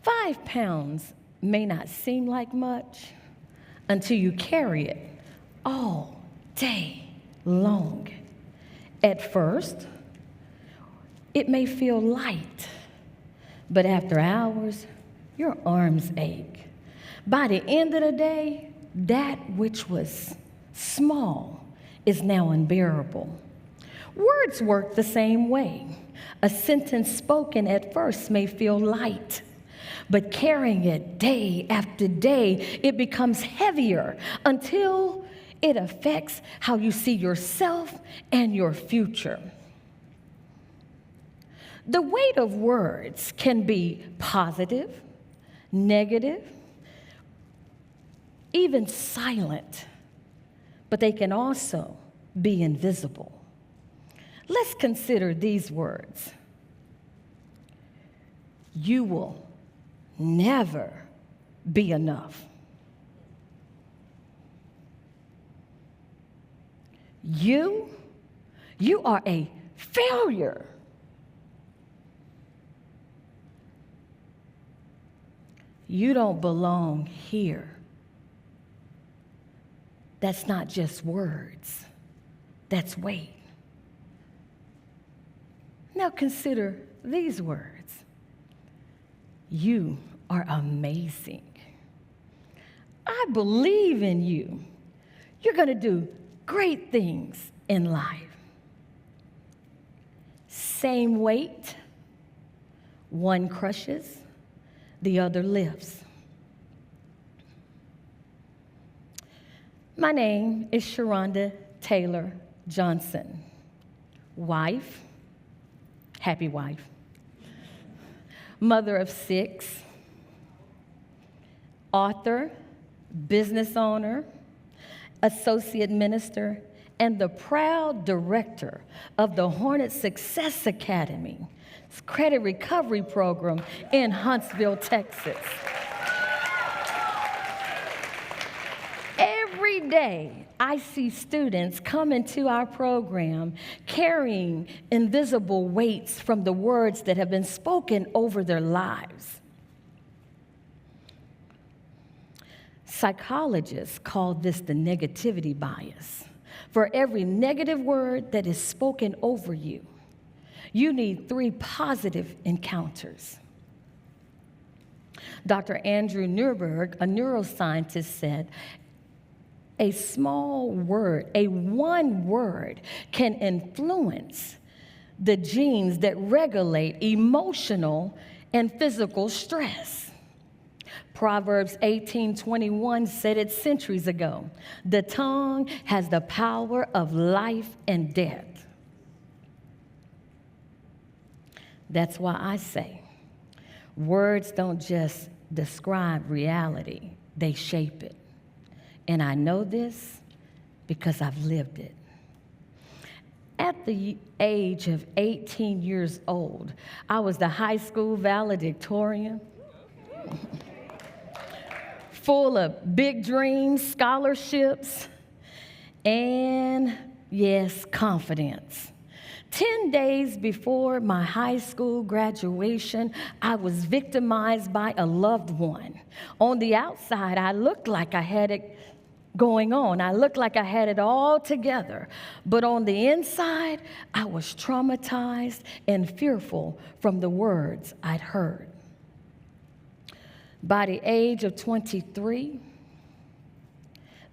5 pounds may not seem like much until you carry it all day long. At first, it may feel light, but after hours, your arms ache. By the end of the day, that which was small is now unbearable. Words work the same way. A sentence spoken at first may feel light, but carrying it day after day, it becomes heavier until it affects how you see yourself and your future. The weight of words can be positive, negative, even silent, but they can also be invisible. Let's consider these words. You will never be enough. You are a failure. You don't belong here. That's not just words, that's weight. Now consider these words. You are amazing. I believe in you. You're going to do great things in life. Same weight, one crushes, the other lifts. My name is Sharonda Taylor Johnson, wife, happy wife, mother of 6, author, business owner, associate minister, and the proud director of the Hornet Success Academy, credit recovery program in Huntsville, Texas. Every day, I see students come into our program carrying invisible weights from the words that have been spoken over their lives. Psychologists call this the negativity bias. For every negative word that is spoken over you, you need 3 positive encounters. Dr. Andrew Newberg, a neuroscientist, said, a small word, one word, can influence the genes that regulate emotional and physical stress. Proverbs 18:21 said it centuries ago. The tongue has the power of life and death. That's why I say, words don't just describe reality, they shape it. And I know this because I've lived it. At the age of 18 years old, I was the high school valedictorian, full of big dreams, scholarships, and yes, confidence. 10 days before my high school graduation, I was victimized by a loved one. On the outside, I looked like I had it going on. I looked like I had it all together. But on the inside, I was traumatized and fearful from the words I'd heard. By the age of 23,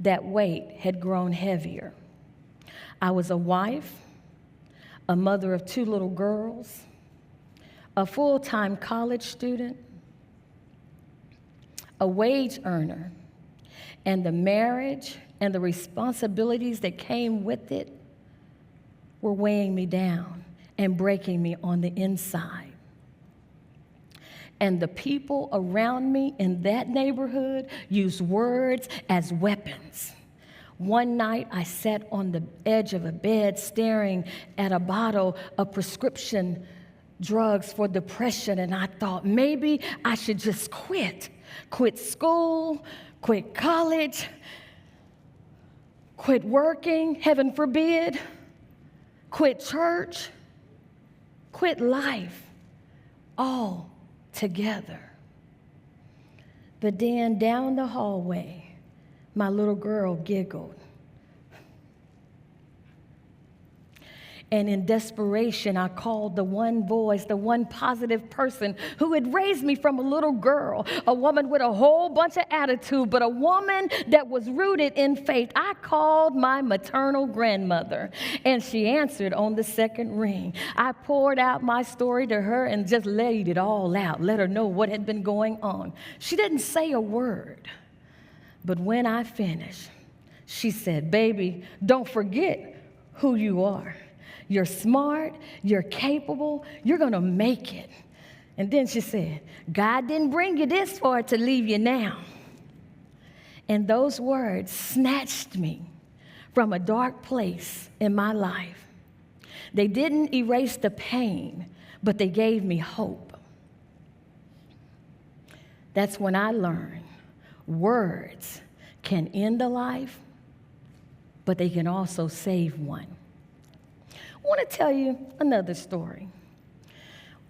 that weight had grown heavier. I was a wife, a mother of 2 little girls, a full-time college student, a wage earner, and the marriage and the responsibilities that came with it were weighing me down and breaking me on the inside. And the people around me in that neighborhood used words as weapons. One night, I sat on the edge of a bed staring at a bottle of prescription drugs for depression, and I thought maybe I should just quit school, quit college, quit working, heaven forbid, quit church, quit life all together. But then down the hallway, my little girl giggled. And in desperation, I called the one voice, the one positive person who had raised me from a little girl, a woman with a whole bunch of attitude, but a woman that was rooted in faith. I called my maternal grandmother, and she answered on the second ring. I poured out my story to her and just laid it all out, let her know what had been going on. She didn't say a word, but when I finished, she said, "Baby, don't forget who you are. You're smart, you're capable, you're going to make it." And then she said, "God didn't bring you this far to leave you now." And those words snatched me from a dark place in my life. They didn't erase the pain, but they gave me hope. That's when I learned words can end a life, but they can also save one. I want to tell you another story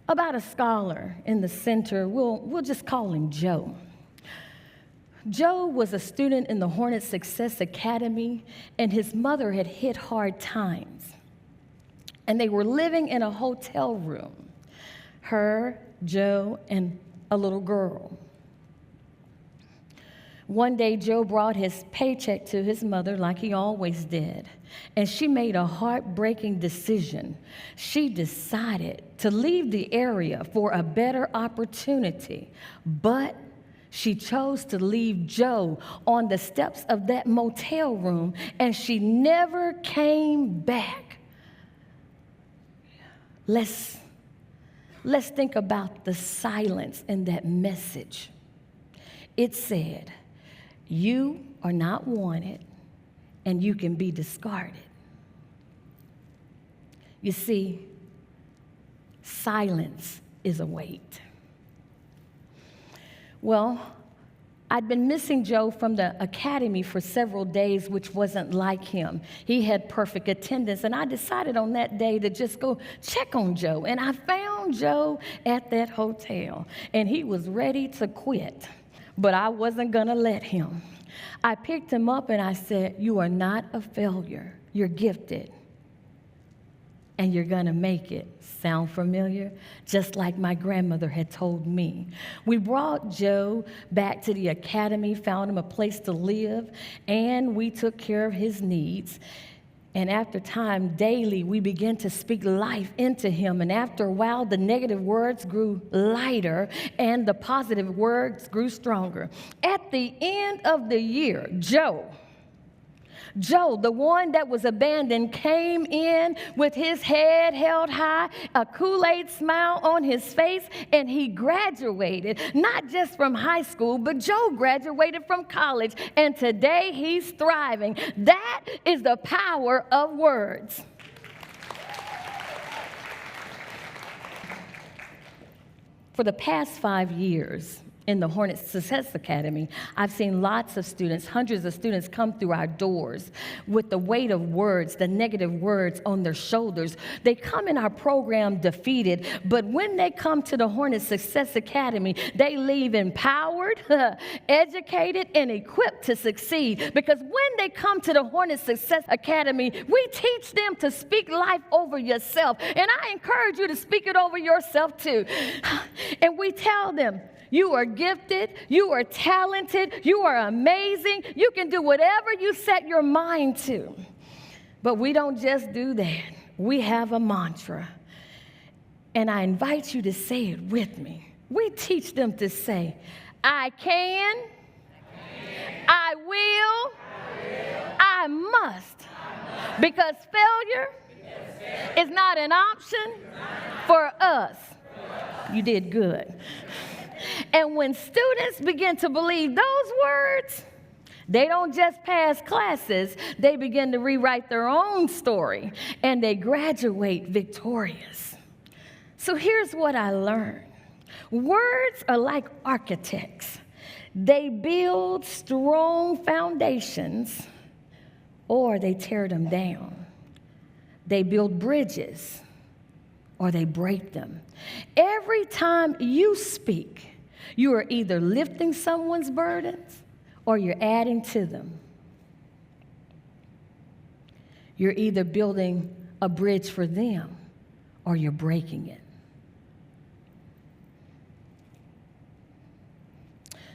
about a scholar in the center. We'll just call him Joe. Joe was a student in the Hornet Success Academy, and his mother had hit hard times. And they were living in a hotel room, her, Joe, and a little girl. One day, Joe brought his paycheck to his mother like he always did, and she made a heartbreaking decision. She decided to leave the area for a better opportunity, but she chose to leave Joe on the steps of that motel room, and she never came back. Let's think about the silence in that message. It said, "You are not wanted, and you can be discarded." You see, silence is a weight. Well, I'd been missing Joe from the academy for several days, which wasn't like him. He had perfect attendance, and I decided on that day to just go check on Joe. And I found Joe at that hotel, and he was ready to quit. But I wasn't going to let him. I picked him up and I said, "You are not a failure. You're gifted. And you're going to make it." Sound familiar? Just like my grandmother had told me. We brought Joe back to the academy, found him a place to live, and we took care of his needs. And after time, daily, we began to speak life into him. And after a while, the negative words grew lighter and the positive words grew stronger. At the end of the year, Joe, the one that was abandoned, came in with his head held high, a Kool-Aid smile on his face, and he graduated, not just from high school, but Joe graduated from college, and today he's thriving. That is the power of words. For the past 5 years, in the Hornet Success Academy, I've seen lots of students, hundreds of students come through our doors with the weight of words, the negative words on their shoulders. They come in our program defeated, but when they come to the Hornet Success Academy, they leave empowered, educated, and equipped to succeed. Because when they come to the Hornet Success Academy, we teach them to speak life over yourself. And I encourage you to speak it over yourself too. And we tell them, you are gifted, you are talented, you are amazing, you can do whatever you set your mind to. But we don't just do that. We have a mantra. And I invite you to say it with me. We teach them to say, I can, I will, I must. Because failure is not an option for us. You did good. And when students begin to believe those words, they don't just pass classes, they begin to rewrite their own story, and they graduate victorious. So here's what I learned. Words are like architects. They build strong foundations, or they tear them down. They build bridges, or they break them. Every time you speak, You are either lifting someone's burdens or you're adding to them. You're either building a bridge for them or you're breaking it.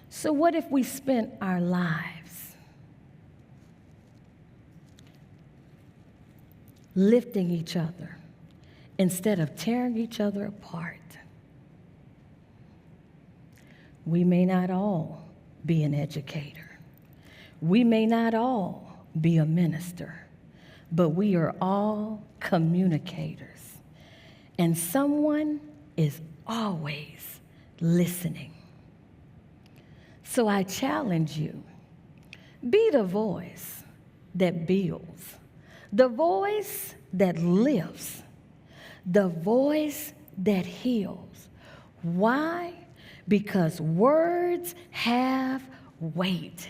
So what if we spent our lives lifting each other instead of tearing each other apart? We may not all be an educator. We may not all be a minister, but we are all communicators. And someone is always listening. So I challenge you, be the voice that builds, the voice that lifts, the voice that heals. Why? Because words have weight.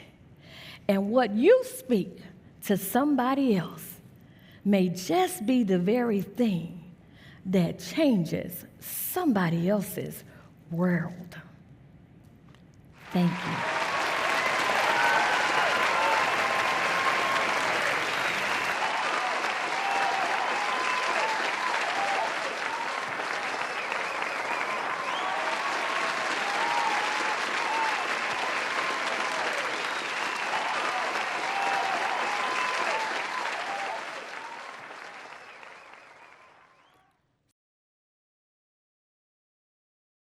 And what you speak to somebody else may just be the very thing that changes somebody else's world. Thank you.